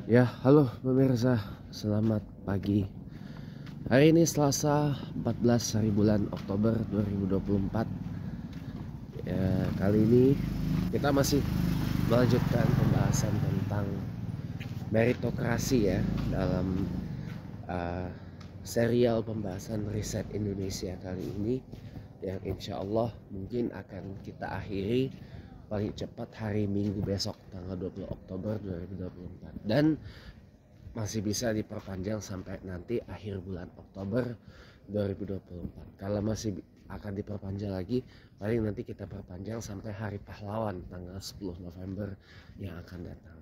Ya, halo pemirsa, selamat pagi. Hari ini Selasa 14 hari bulan Oktober 2024. Ya, kali ini kita masih melanjutkan pembahasan tentang meritokrasi ya dalam uh, serial pembahasan riset Indonesia kali ini, yang insya Allah mungkin akan kita akhiri paling cepat hari Minggu besok tanggal 20 Oktober 2024, dan masih bisa diperpanjang sampai nanti akhir bulan Oktober 2024. Kalau masih akan diperpanjang lagi, paling nanti kita perpanjang sampai Hari Pahlawan tanggal 10 November yang akan datang.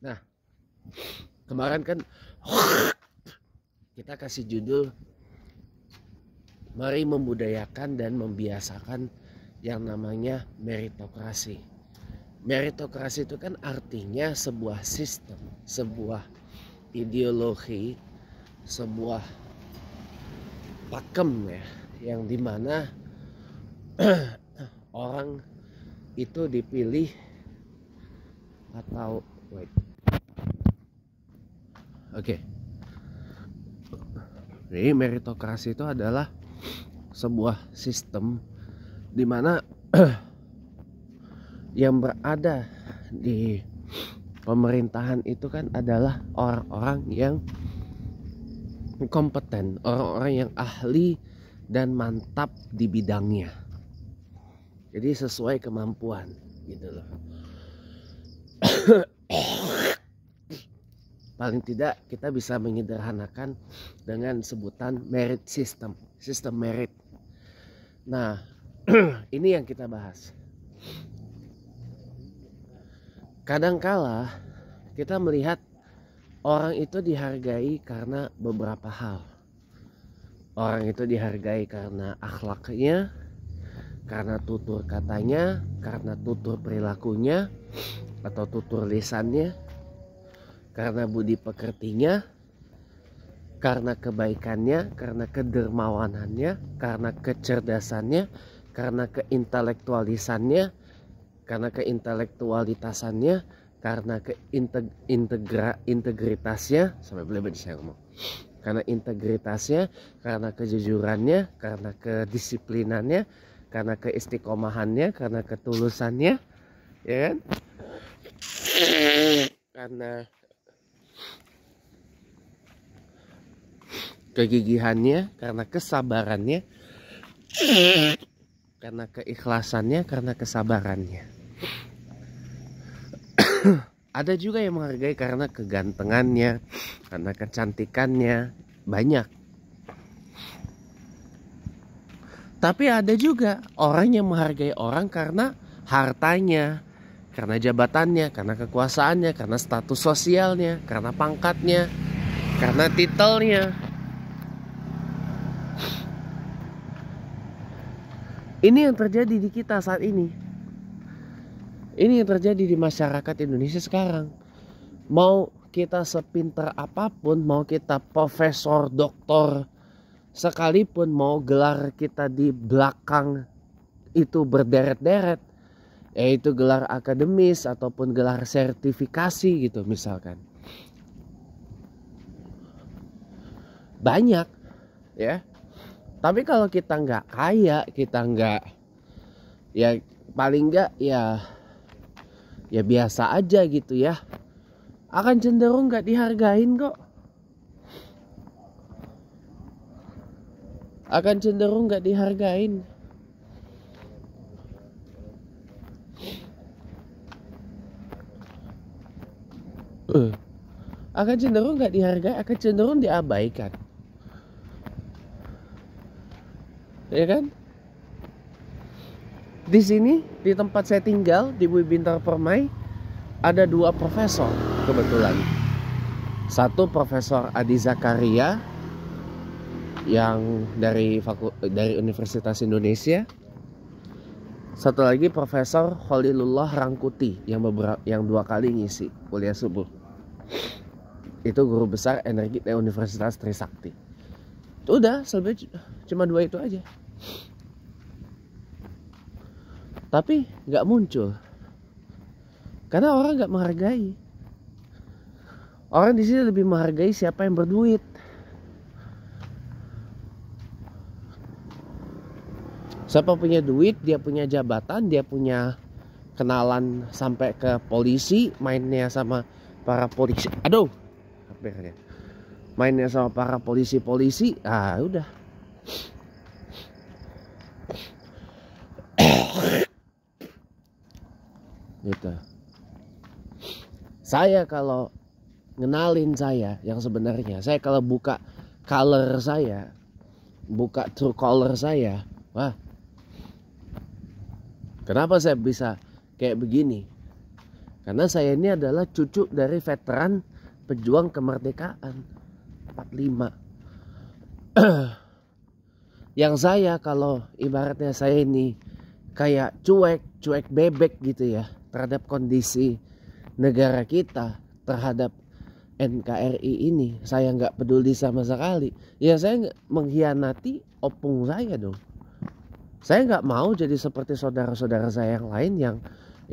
Nah, kemarin kan kita kasih judul Mari Membudayakan dan Membiasakan yang namanya meritokrasi. Meritokrasi itu kan artinya sebuah sistem, sebuah ideologi, sebuah pakem ya, yang dimana orang itu dipilih atau Jadi meritokrasi itu adalah sebuah sistem di mana yang berada di pemerintahan itu kan adalah orang-orang yang kompeten, orang-orang yang ahli dan mantap di bidangnya. Jadi sesuai kemampuan gitu loh. Paling tidak kita bisa menyederhanakan dengan sebutan merit system, sistem merit. Nah, ini yang kita bahas. Kadangkala kita melihat orang itu dihargai karena beberapa hal. Orang itu dihargai karena akhlaknya, karena tutur katanya, karena tutur perilakunya atau tutur lisannya, karena budi pekertinya, karena kebaikannya, karena kedermawanannya, karena kecerdasannya, karena keintelektualisannya, karena keintelektualitasannya, karena integritasnya, sampai belibet saya ngomong, karena integritasnya, karena kejujurannya, karena kedisiplinannya, karena keistiqomahannya, karena ketulusannya, ya kan? Karena kegigihannya, karena kesabarannya, karena keikhlasannya, karena kesabarannya. Ada juga yang menghargai karena kegantengannya, karena kecantikannya, banyak. Tapi ada juga orang yang menghargai orang karena hartanya, karena jabatannya, karena kekuasaannya, karena status sosialnya, karena pangkatnya, karena titelnya. Ini yang terjadi di kita saat ini. Ini yang terjadi di masyarakat Indonesia sekarang. Mau kita sepintar apapun, mau kita profesor, doktor sekalipun, mau gelar kita di belakang itu berderet-deret, yaitu gelar akademis ataupun gelar sertifikasi gitu misalkan. Banyak ya. Tapi kalau kita nggak kaya, kita nggak, ya paling nggak ya biasa aja gitu ya, akan cenderung nggak dihargain kok. Akan cenderung nggak dihargain. Akan cenderung nggak dihargai, akan cenderung diabaikan. Ya kan? Di sini, di tempat saya tinggal di Bumi Bintang Permai, ada dua profesor kebetulan. Satu Profesor Adi Zakaria yang dari Universitas Indonesia. Satu lagi Profesor Khalilullah Rangkuti yang 2 kali ngisi kuliah subuh. Itu guru besar energi dari Universitas Trisakti. Udah, selebih cuma 2 itu aja. Tapi nggak muncul. Karena orang nggak menghargai. Orang di sini lebih menghargai siapa yang berduit. Siapa punya duit, dia punya jabatan, dia punya kenalan sampai ke polisi, mainnya sama para polisi. Aduh, hampir ya. Mainnya sama para polisi-polisi, udah. Gitu. Saya kalau ngenalin saya yang sebenarnya, saya kalau buka color saya, buka true color saya, wah, kenapa saya bisa kayak begini? Karena saya ini adalah cucu dari veteran pejuang kemerdekaan 45. Yang saya kalau ibaratnya saya ini kayak cuek bebek gitu ya terhadap kondisi negara kita, terhadap NKRI ini, saya nggak peduli sama sekali. Ya saya nggak mengkhianati opung saya dong. Saya nggak mau jadi seperti saudara-saudara saya yang lain yang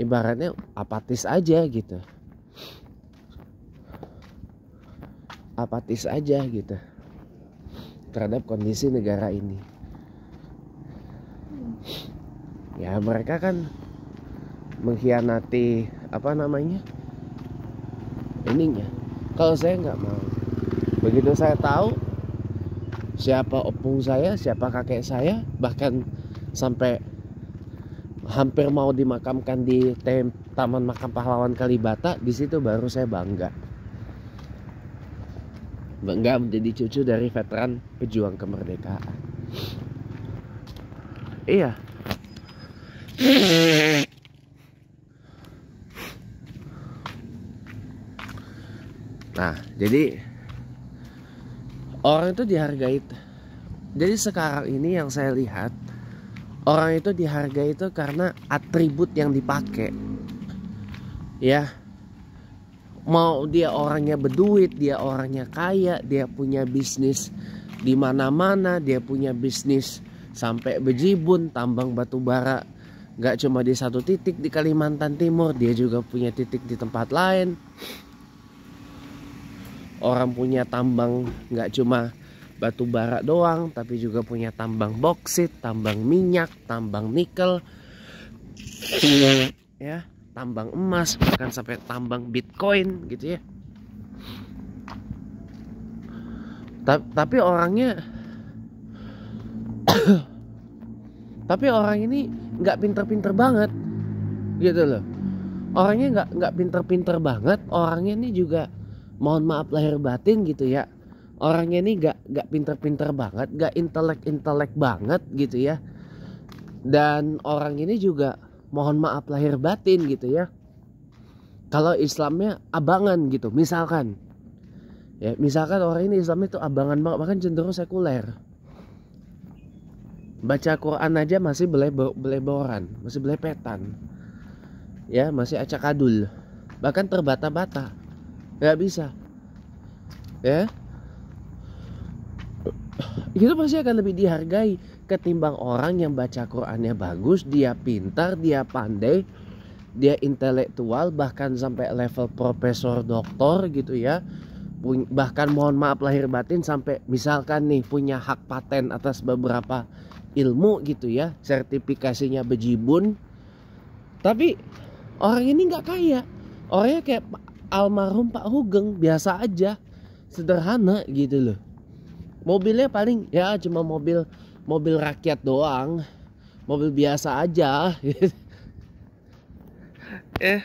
ibaratnya apatis aja gitu. Apatis aja gitu terhadap kondisi negara ini. Ya mereka kan mengkhianati ininya. Kalau saya nggak mau. Begitu saya tahu siapa opung saya, siapa kakek saya, bahkan sampai hampir mau dimakamkan di Taman Makam Pahlawan Kalibata, di situ baru saya bangga menjadi cucu dari veteran pejuang kemerdekaan. Iya. Nah, jadi orang itu dihargai. Jadi sekarang ini yang saya lihat, orang itu dihargai itu karena atribut yang dipakai. Ya. Mau dia orangnya berduit, dia orangnya kaya, dia punya bisnis di mana-mana, dia punya bisnis sampai bejibun, tambang batu bara. Gak cuma di satu titik di Kalimantan Timur, dia juga punya titik di tempat lain. Orang punya tambang gak cuma batu bara doang, tapi juga punya tambang boksit, tambang minyak, tambang nikel, ya, tambang emas, bahkan sampai tambang Bitcoin gitu ya. Tapi orangnya tapi orang ini nggak pinter-pinter banget gitu loh. Orangnya nggak pinter-pinter banget. Orangnya ini juga, mohon maaf lahir batin gitu ya, orangnya ini nggak pinter-pinter banget, nggak intelek banget gitu ya. Dan orang ini juga, mohon maaf lahir batin gitu ya, kalau Islamnya abangan gitu, misalkan orang ini Islamnya itu abangan banget, bahkan cenderung sekuler. Baca Quran aja masih beleboran, masih belepetan, ya, masih acakadul, bahkan terbata-bata, nggak bisa, ya. Itu pasti akan lebih dihargai ketimbang orang yang baca Qurannya bagus, dia pintar, dia pandai, dia intelektual, bahkan sampai level profesor doktor gitu ya. Bahkan mohon maaf lahir batin sampai misalkan nih punya hak paten atas beberapa ilmu gitu ya, sertifikasinya bejibun. Tapi orang ini nggak kaya, orangnya kayak almarhum Pak Hugeng, biasa aja, sederhana gitu loh. Mobilnya paling ya cuma mobil rakyat doang, mobil biasa aja gitu. Ya.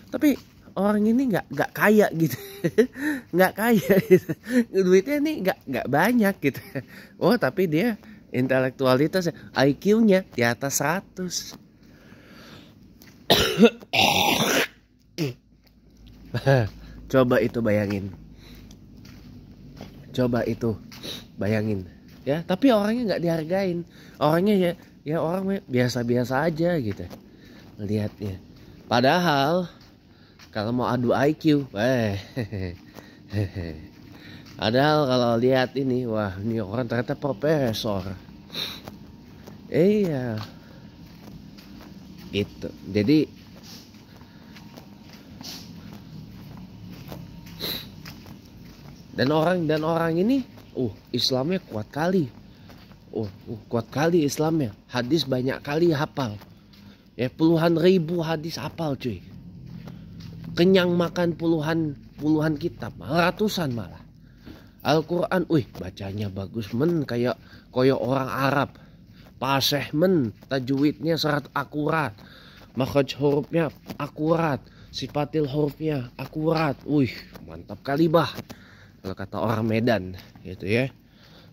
Tapi orang ini nggak kaya gitu, nggak kaya gitu. Duitnya ini nggak banyak gitu. Oh tapi dia intelektualitas, IQ-nya di atas 100. Coba itu bayangin ya. Tapi orangnya nggak dihargain, orangnya ya orang biasa-biasa aja gitu lihatnya. Padahal kalau mau adu IQ, Padahal kalau lihat ini, wah ini orang ternyata profesor. Iya, gitu. Jadi dan orang ini, Islamnya kuat kali. Kuat kali Islamnya. Hadis banyak kali hafal. Ya puluhan ribu hadis hafal cuy. Kenyang makan puluhan kitab, ratusan malah. Al-Quran, bacanya bagus men, kayak orang Arab. Fasih men, tajwidnya serat akurat. Makhraj hurufnya akurat. Sifatil hurufnya akurat. Mantap kali bah. Kalau kata orang Medan, gitu ya.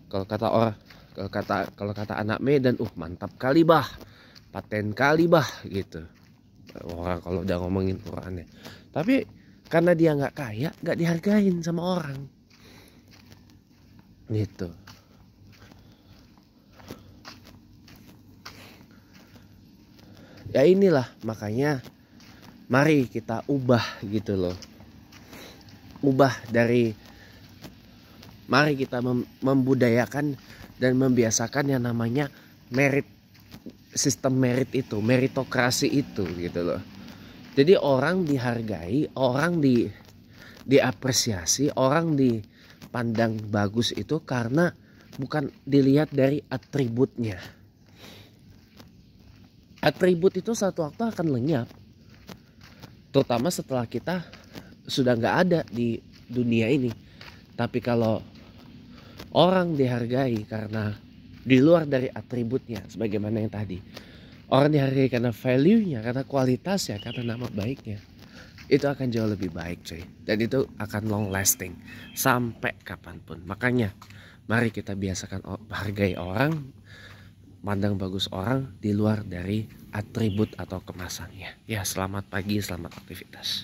Kalau kata anak Medan, mantap kali bah. Paten kali bah, gitu. Orang kalau udah ngomongin Qurannya. Tapi karena dia nggak kaya, nggak dihargain sama orang. Gitu. Ya inilah makanya mari kita ubah gitu loh. Mari kita membudayakan dan membiasakan yang namanya merit, sistem merit itu, meritokrasi itu gitu loh. Jadi orang dihargai, orang diapresiasi, orang dipandang bagus itu karena bukan dilihat dari atributnya. Atribut itu satu waktu akan lenyap, terutama setelah kita sudah nggak ada di dunia ini. Tapi kalau orang dihargai karena di luar dari atributnya, sebagaimana yang tadi, orang dihargai karena value-nya, karena kualitasnya, karena nama baiknya, itu akan jauh lebih baik cuy. Dan itu akan long lasting sampai kapanpun. Makanya mari kita biasakan hargai orang, pandang bagus orang di luar dari atribut atau kemasannya. Ya, selamat pagi, selamat aktivitas.